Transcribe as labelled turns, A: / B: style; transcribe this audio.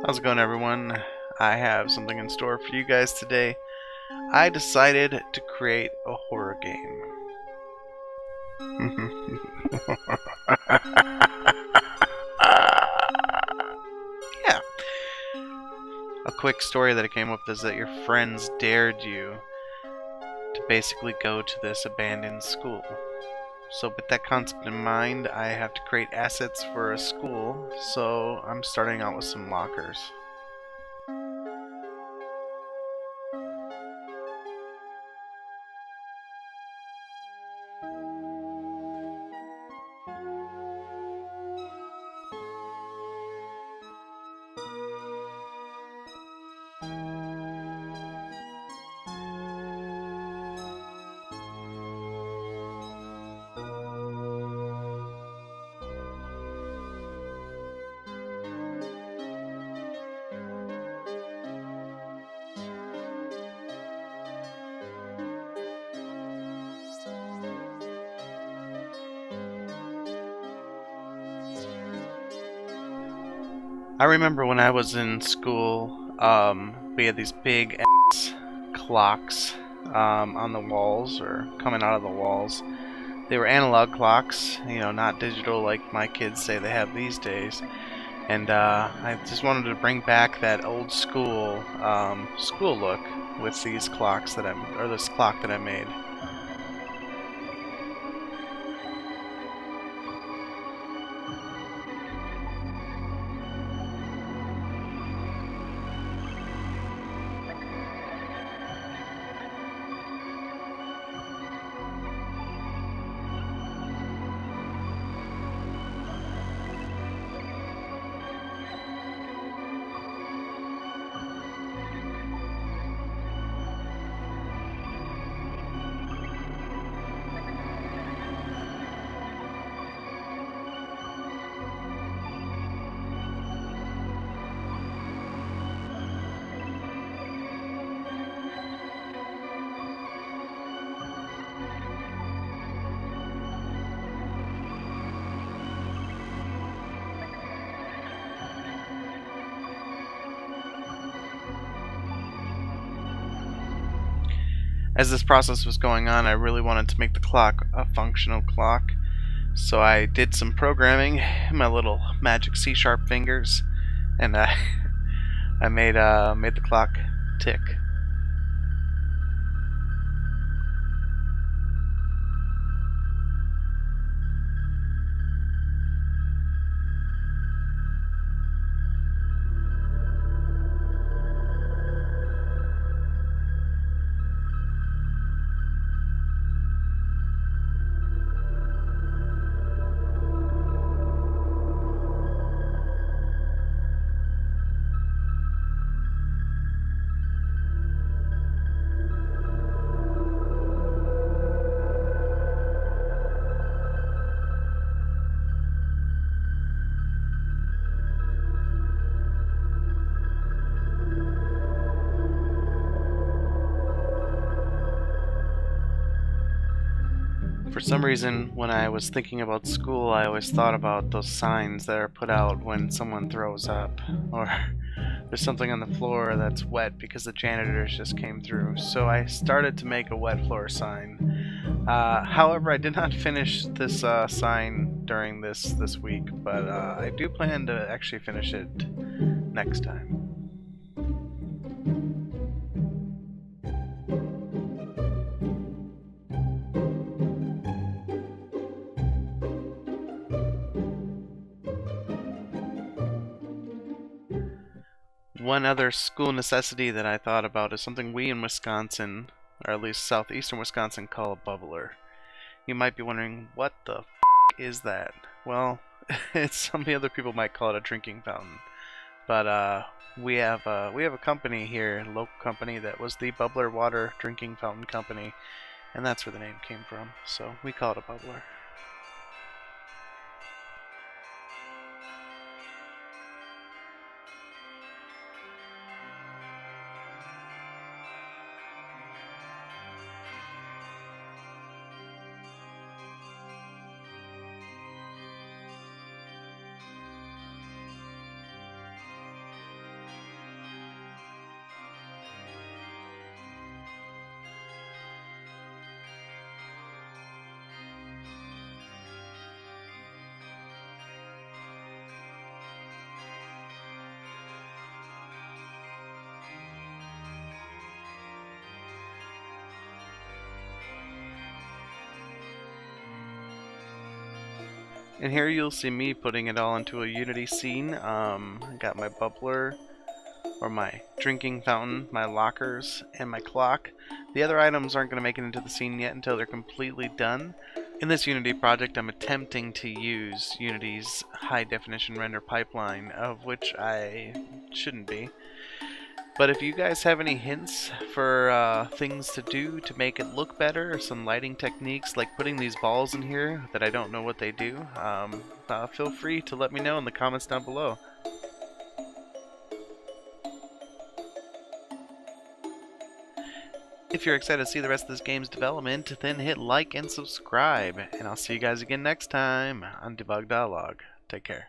A: How's it going, everyone? I have something in store for you guys today. I decided to create a horror game. Yeah. A quick story that I came up with is that your friends dared you to basically go to this abandoned school. So with that concept in mind, I have to create assets for a school, so I'm starting out with some lockers. I remember when I was in school, we had these big ass clocks on the walls or coming out of the walls. They were analog clocks, not digital like my kids say they have these days. And I just wanted to bring back that old school school look with these clocks this clock that I made. As this process was going on, I really wanted to make the clock a functional clock. So I did some programming, my little magic C# fingers, and I made the clock tick. For some reason, when I was thinking about school, I always thought about those signs that are put out when someone throws up, or there's something on the floor that's wet because the janitors just came through. So I started to make a wet floor sign. However, I did not finish this sign during this week, but I do plan to actually finish it next time. One other school necessity that I thought about is something we in Wisconsin, or at least southeastern Wisconsin, call a bubbler. You might be wondering, what the is that? Well, some other people might call it a drinking fountain. But we have a company here, a local company that was the Bubbler Water Drinking Fountain Company, and that's where the name came from. So we call it a bubbler. And here you'll see me putting it all into a Unity scene. I got my bubbler, or my drinking fountain, my lockers, and my clock. The other items aren't going to make it into the scene yet until they're completely done. In this Unity project, I'm attempting to use Unity's high definition render pipeline, of which I shouldn't be. But if you guys have any hints for things to do to make it look better, or some lighting techniques like putting these balls in here that I don't know what they do, feel free to let me know in the comments down below. If you're excited to see the rest of this game's development, then hit like and subscribe, and I'll see you guys again next time on Debug.Log. Take care.